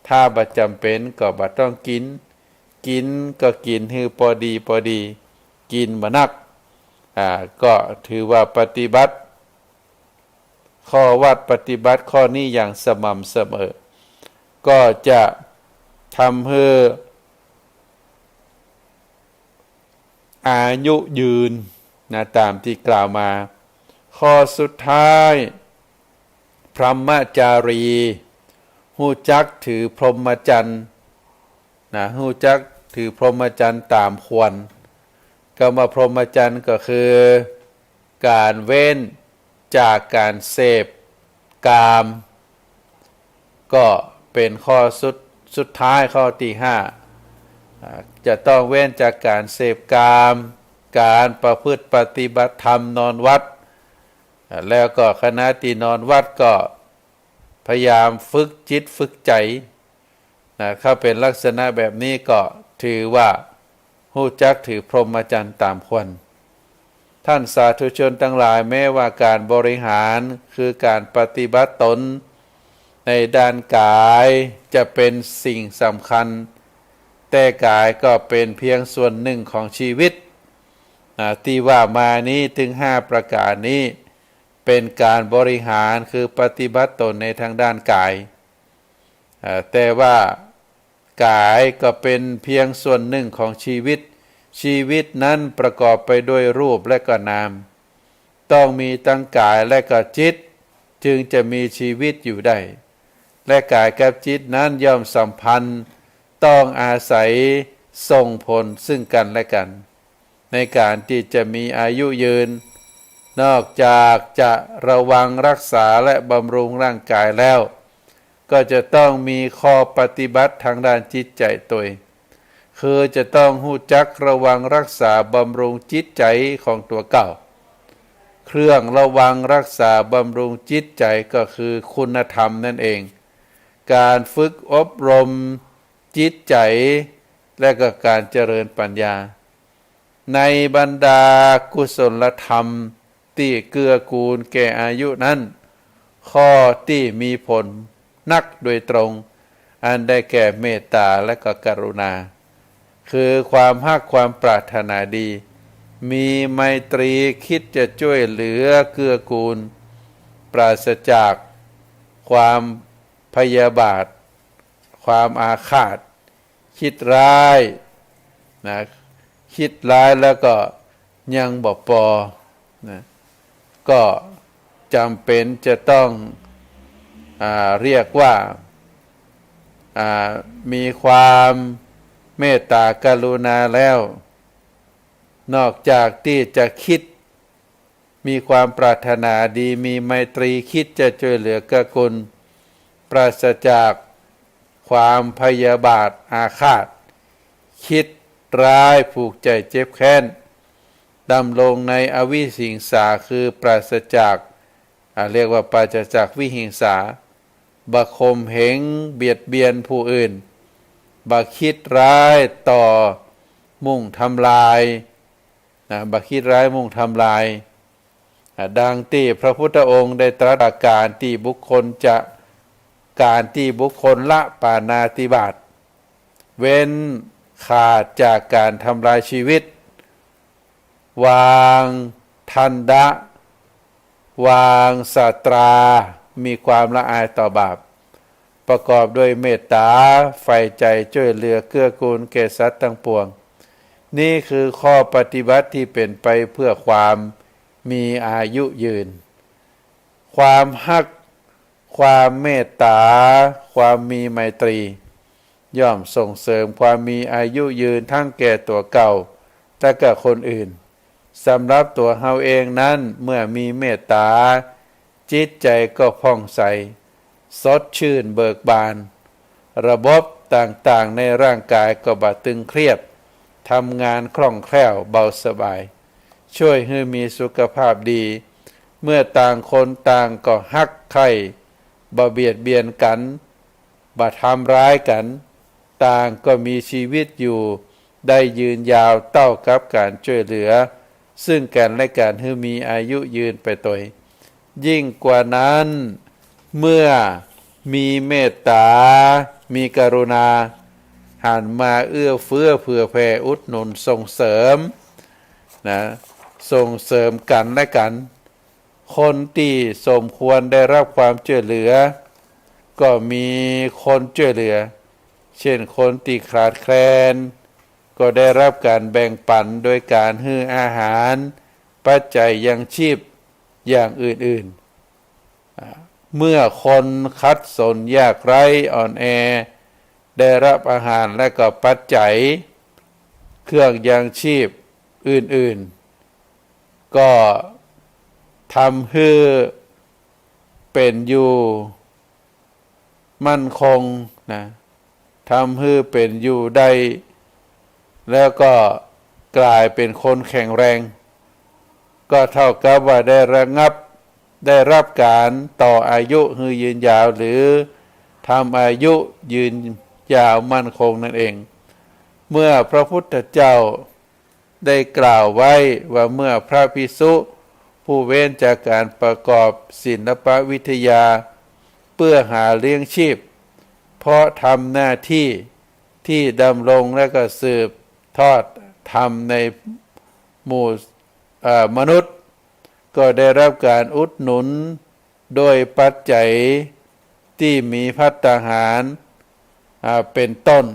ถ้าบ่จำเป็นก็บ่ต้องกินก็กินให้พอดีกินบ่นักก็ถือว่าปฏิบัติข้อวัดปฏิบัติข้อนี้อย่างสม่ำเสมอก็จะทำให้อายุยืนนะตามที่กล่าวมาข้อสุดท้ายพรหมจารีฮู้จักถือพรหมจรรย์นะฮู้จักถือพรหมจรรย์ตามควรคำว่าพรหมจรรย์ก็คือการเว้นจากการเสพกามก็เป็นข้อสุดท้ายข้อที่5จะต้องเว้นจากการเสพกามการประพฤติปฏิบัติธรรมนอนวัดแล้วก็คณะที่นอนวัดก็พยายามฝึกจิตฝึกใจถ้าเป็นลักษณะแบบนี้ก็ถือว่า ฮู้จักถือพรหมจรรย์ตามควรท่านสาธุชนทั้งหลายแม้ว่าการบริหารคือการปฏิบัติตนในด้านกายจะเป็นสิ่งสำคัญแต่กายก็เป็นเพียงส่วนหนึ่งของชีวิตที่ว่ามานี้ถึง5ประการนี้เป็นการบริหารคือปฏิบัติตนในทางด้านกายแต่ว่ากายก็เป็นเพียงส่วนหนึ่งของชีวิตชีวิตนั้นประกอบไปด้วยรูปและก็นามต้องมีทั้งกายและก็จิตจึงจะมีชีวิตอยู่ได้และกายกับจิตนั้นย่อมสัมพันธ์ต้องอาศัยส่งผลซึ่งกันและกันในการที่จะมีอายุยืนนอกจากจะระวังรักษาและบำรุงร่างกายแล้วก็จะต้องมีข้อปฏิบัติทางด้านจิตใจตัวเองคือจะต้องรู้จักระวังรักษาบำรุงจิตใจของตัวเก่าเครื่องระวังรักษาบำรุงจิตใจก็คือคุณธรรมนั่นเองการฝึกอบรมจิตใจและก็การเจริญปัญญาในบรรดากุศลธรรมที่เกื้อกูลแก่อายุนั้นข้อที่มีผลนักโดยตรงอันได้แก่เมตตาและก็กรุณาคือความฮักความปรารถนาดีมีไมตรีคิดจะช่วยเหลือเกื้อกูลปราศจากความพยาบาทความอาฆาตคิดร้ายนะคิดร้ายแล้วก็ยังบ่พอนะก็จำเป็นจะต้องเรียกว่ามีความเมตตากรุณาแล้วนอกจากที่จะคิดมีความปรารถนาดีมีไมตรีคิดจะช่วยเหลือเกื้อกูลปราศจากความพยาบาทอาฆาตคิดร้ายผูกใจเจ็บแค้นดำรงในอวิหิงสาคือปราศจากเรียกว่าปราศจากวิหิงสาบ่ข่มเหงเบียดเบียนผู้อื่นบ่คิดร้ายต่อมุ่งทำลายบ่คิดร้ายมุ่งทำลายดังที่พระพุทธองค์ได้ตรัสการที่บุคคลละปาณาติบาตเว้นขาดจากการทำลายชีวิตวางทันดะวางศาตรามีความละอายต่อบาปประกอบด้วยเมตตาใฝ่ใจช่วยเหลือเกื้อกูลแก่สัตว์ทั้งปวงนี่คือข้อปฏิบัติที่เป็นไปเพื่อความมีอายุยืนความฮักความเมตตาความมีไมตรีย่อมส่งเสริมความมีอายุยืนทั้งแก่ตัวเก่าและก็คนอื่นสำหรับตัวเฮาเองนั้นเมื่อมีเมตตาจิตใจก็ผ่องใสสดชื่นเบิกบานระบบต่างๆในร่างกายก็บ่ตึงเครียดทำงานคล่องแคล่วเบาสบายช่วยให้มีสุขภาพดีเมื่อต่างคนต่างก็ฮักใคร่บ่เบียดเบียนกันบ่ทำร้ายกันต่างก็มีชีวิตอยู่ได้ยืนยาวเท่ากับการช่วยเหลือซึ่งกันและกันให้มีอายุยืนไปตัวยิ่งกว่านั้นเมื่อมีเมตตามีกรุณาหันมาเอื้อเฟื้อเผื่อแผ่อุดหนุนส่งเสริมส่งเสริมกันและกันคนที่สมควรได้รับความช่วยเหลือก็มีคนช่วยเหลือเช่นคนที่ขาดแคลนก็ได้รับการแบ่งปันโดยการให้อาหารปัจจัยยังชีพอย่างอื่นๆเมื่อคนคัดสนยากไร้อ่อนแอได้รับอาหารและก็ปัจจัยเครื่องยังชีพอื่นๆก็ทำให้เป็นอยู่มั่นคงทำให้เป็นอยู่ได้แล้วก็กลายเป็นคนแข็งแรงก็เท่ากับว่าได้รับการต่ออายุให้ยืนยาวหรือทำอายุยืนยาวมั่นคงนั่นเอง เมื่อพระพุทธเจ้าได้กล่าวไว้ว่าเมื่อพระภิกษุผู้เว้นจากการประกอบศิลปวิทยาเพื่อหาเลี้ยงชีพเพราะทำหน้าที่ที่ดำรงและก็สืบทอดธรรมในหมู่มนุษย์ก็ได้รับการอุดหนุนโดยปัจจัยที่มีภัตตาหารเป็นต้น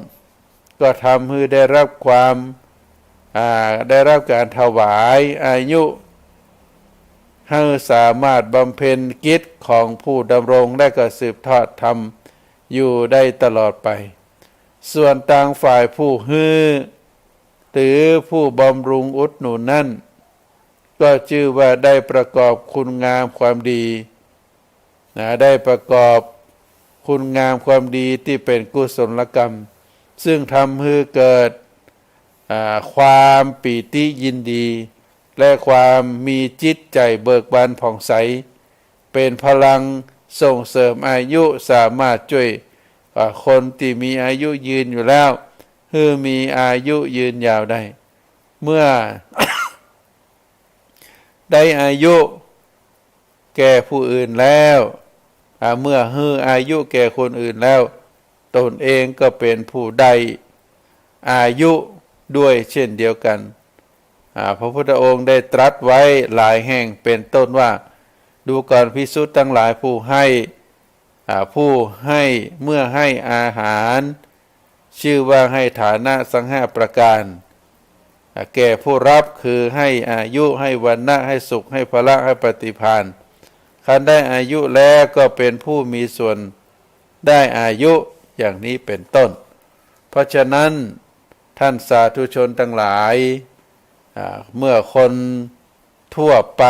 ก็ทำให้ได้รับการถวายอายุให้สามารถบำเพ็ญกิจของผู้ดำรงและก็สืบทอดธรรมอยู่ได้ตลอดไปส่วนต่างฝ่ายผู้ฮือหรือผู้บำรุงอุดหนุนนั่นก็ชื่อว่าได้ประกอบคุณงามความดีได้ประกอบคุณงามความดีที่เป็นกุศลกรรมซึ่งทำให้เกิดความปีติยินดีและความมีจิตใจเบิกบานผ่องใสเป็นพลังส่งเสริมอายุสามารถช่วยคนที่มีอายุยืนอยู่แล้วให้มีอายุยืนยาวได้เมื่อ ได้อายุแก่ผู้อื่นแล้วเมื่อให้อายุแก่คนอื่นแล้วตนเองก็เป็นผู้ได้อายุด้วยเช่นเดียวกันพระพุทธองค์ได้ตรัสไว้หลายแห่งเป็นต้นว่าดูก่อนภิกษุทั้งหลายผู้ให้เมื่อให้อาหารชื่อว่าให้ฐานะสังห้าประการแก่ผู้รับคือให้อายุให้วรรณะให้สุขให้พละให้ปฏิภาณคันได้อายุแล้วก็เป็นผู้มีส่วนได้อายุอย่างนี้เป็นต้นเพราะฉะนั้นท่านสาธุชนทั้งหลายเมื่อคนทั่วไป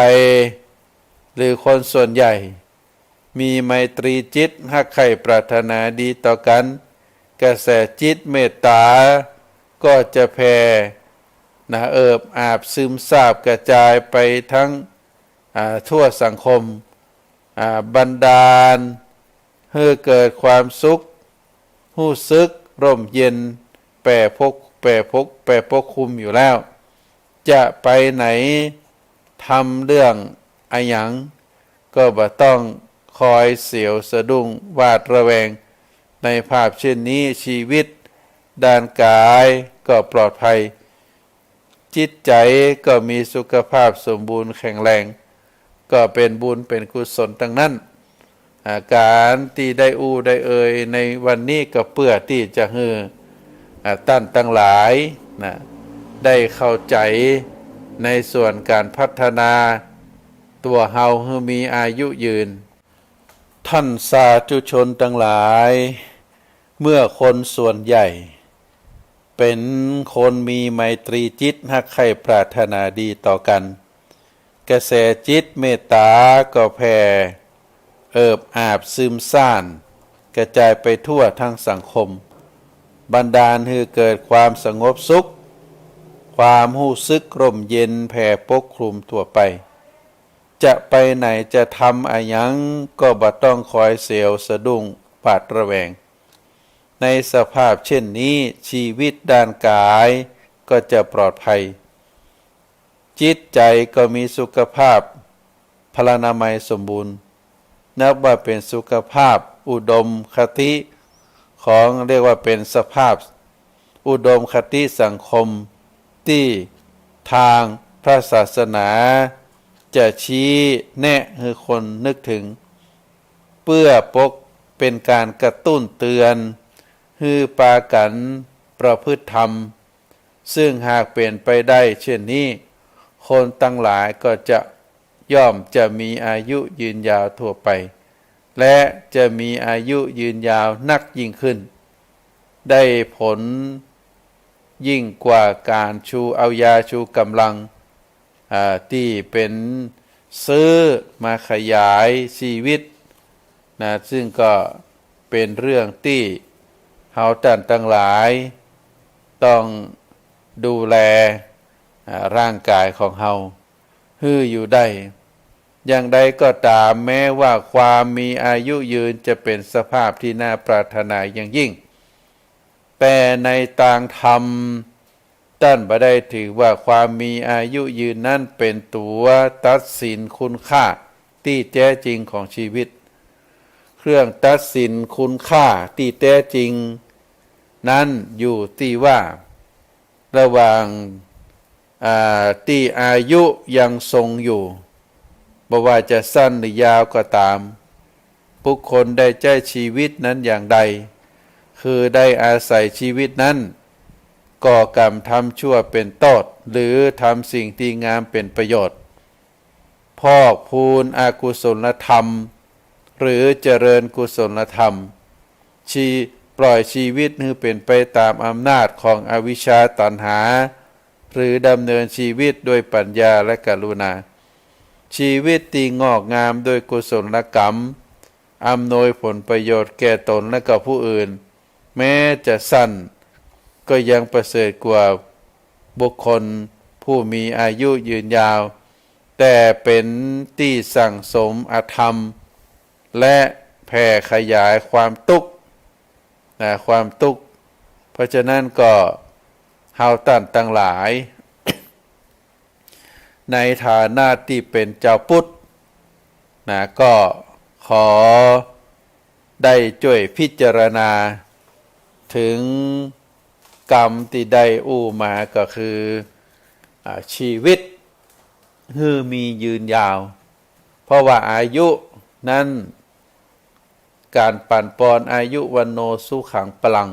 หรือคนส่วนใหญ่มีไมตรีจิตฮักใคร่ปรารถนาดีต่อกันกระแสจิตเมตตาก็จะแผ่เอิบอาบซึมซาบกระจายไปทั้งทั่วสังคมบันดาลให้เกิดความสุขรู้สึกร่มเย็นแผ่ปกคลุมอยู่แล้วจะไปไหนทำเรื่องอะไรหยังก็บ่ต้องคอยเสียวสะดุ้งหวาดระแวงในภาพเช่นนี้ชีวิตด้านกายก็ปลอดภัยจิตใจก็มีสุขภาพสมบูรณ์แข็งแรงก็เป็นบุญเป็นกุศลทั้งนั้นการที่ได้ได้เอ่ยในวันนี้ก็เพื่อที่จะให้ท่านทั้งหลายได้เข้าใจในส่วนการพัฒนาตัวเฮาให้มีอายุยืนท่านสาธุชนทั้งหลายเมื่อคนส่วนใหญ่เป็นคนมีไมตรีจิตฮักใคร่ปรารถนาดีต่อกันกระแสจิตเมตตาก็แผ่เอิบอาบซึมซ่านกระจายไปทั่วทั้งสังคมบันดาลให้เกิดความสงบสุขความรู้สึกร่มเย็นแผ่ปกคลุมทั่วไปจะไปไหนจะทำอะไรหยังก็บ่ต้องคอยเสียวสะดุ้งหวาดระแวงในสภาพเช่นนี้ชีวิตด้านกายก็จะปลอดภัยจิตใจก็มีสุขภาพพลานามัยสมบูรณ์นับว่าเป็นสุขภาพอุดมคติของเรียกว่าเป็นสภาพอุดมคติสังคมที่ทางพระศาสนาจะชี้แนะให้คนนึกถึงเพื่อเป็นการกระตุ้นเตือนให้ปากันประพฤติธรรมซึ่งหากเปลี่ยนไปได้เช่นนี้คนตั้งหลายก็จะมีอายุยืนยาวทั่วไปและจะมีอายุยืนยาวนักยิ่งขึ้นได้ผลยิ่งกว่าการเอายาชูกำลังที่เป็นซื้อมาขยายชีวิตซึ่งก็เป็นเรื่องที่เฮาท่านทั้งหลายต้องดูแลร่างกายของเฮาให้อยู่ได้อย่างใดก็ตามแม้ว่าความมีอายุยืนจะเป็นสภาพที่น่าปรารถนาอย่างยิ่ง แต่ในต่างธรรมท่านบ่ได้ถือว่าความมีอายุยืนนั้นเป็นตัวตัดสินคุณค่าที่แท้จริงของชีวิตเครื่องตัดสินคุณค่าที่แท้จริงนั้นอยู่ที่ว่าระหว่างที่อายุยังทรงอยู่บ่ว่าจะสั้นหรือยาวก็ตามบุคคลได้ใช้ชีวิตนั้นอย่างใดคือได้อาศัยชีวิตนั้นก่อกรรมทำชั่วเป็นโทษหรือทำสิ่งที่งามเป็นประโยชน์พอกพูนอกุศลธรรมหรือเจริญกุศลธรรมปล่อยชีวิตให้เป็นไปตามอำนาจของอวิชชาตัณหาหรือดำเนินชีวิตด้วยปัญญาและกรุณาชีวิตที่งอกงามโดยกุศลกรรมอำนวยผลประโยชน์แก่ตนและกับผู้อื่นแม้จะสั้นก็ยังประเสริฐกว่าบุคคลผู้มีอายุยืนยาวแต่เป็นที่สั่งสมอธรรมและแผ่ขยายความทุกข์ความทุกข์เพราะฉะนั้นก็เฮาท่านทั้งหลาย ในฐานะที่เป็นเจ้าพุทธก็ขอได้ช่วยพิจารณาถึงกรรมที่ได้อู้มาก็คือชีวิตคือมียืนยาวเพราะว่าอายุนั้นการปั่นปอนอายุวันโนสุขังพลัง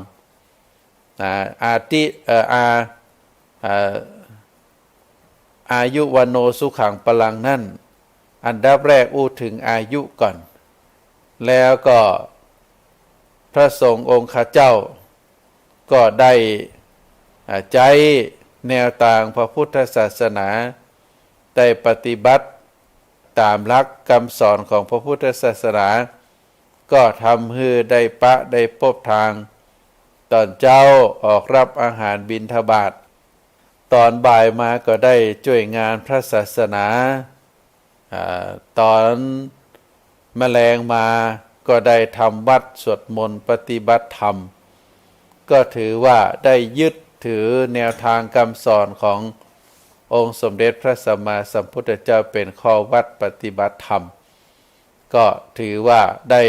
อายุวันโนสุขังพลังนั่นอันดับแรกอู้ถึงอายุก่อนแล้วก็พระสงฆ์องค์ข้าเจ้าก็ได้ใจแนวทางพระพุทธศาสนาได้ปฏิบัติตามหลักคำสอนของพระพุทธศาสนาก็ทำให้ได้พบทางตอนเจ้าออกรับอาหารบิณฑบาตตอนบ่ายมาก็ได้ช่วยงานพระศาสนาตอนแมลงมาก็ได้ทำวัดสวดมนต์ปฏิบัติธรรมก็ถือว่าได้ยึดถือแนวทางคำสอนขององค์สมเด็จพระสัมมาสัมพุทธเจ้าเป็นข้อวัดปฏิบัติธรรมก็ถือว่าได้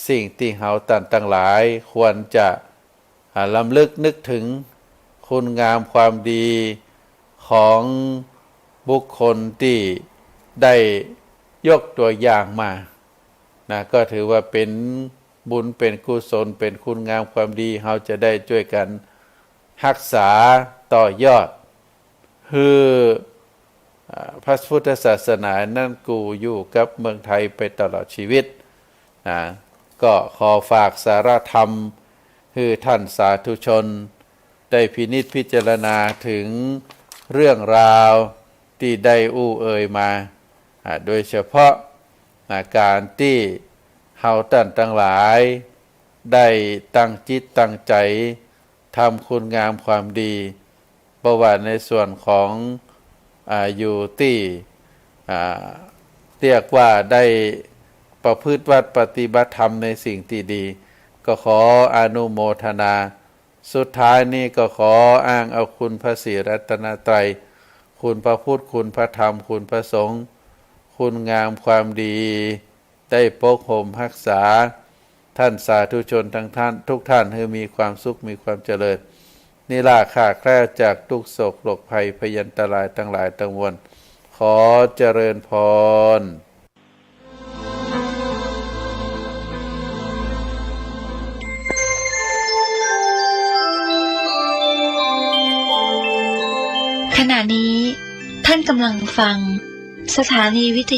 สิ่งที่เฮาท่านทั้งหลายควรจะรำลึกนึกถึงคุณงามความดีของบุคคลที่ได้ยกตัวอย่างมาก็ถือว่าเป็นบุญเป็นกุศลเป็นคุณงามความดีเฮาจะได้ช่วยกันรักษาต่อยอดคือพระพุทธศาสนานั่นกูอยู่กับเมืองไทยไปตลอดชีวิตก็ขอฝากสารธรรมคือท่านสาธุชนได้พินิจพิจารณาถึงเรื่องราวที่ได้อู้เอ่ยมาโดยเฉพาะการที่เฮาท่านทั้งหลายได้ตั้งจิตตั้งใจทำคุณงามความดีประวัติในส่วนของอยู่ที่เรียกว่าได้ประพฤติวัดปฏิบัติธรรมในสิ่งที่ดีก็ขออนุโมทนาสุดท้ายนี้ก็ขออ้างเอาคุณพระศรีรัตนตรัยคุณพระพุทธคุณพระธรรมคุณพระสงฆ์คุณงามความดีได้ปกห่มรักษาท่านสาธุชนทั้งท่านทุกท่านให้มีความสุขมีความเจริญนิราคาแคล้วจากทุกโศกโรคภัยพยันตรายทั้งหลายทั้งมวลขอเจริญพรขณะนี้ท่านกำลังฟังสถานีวิท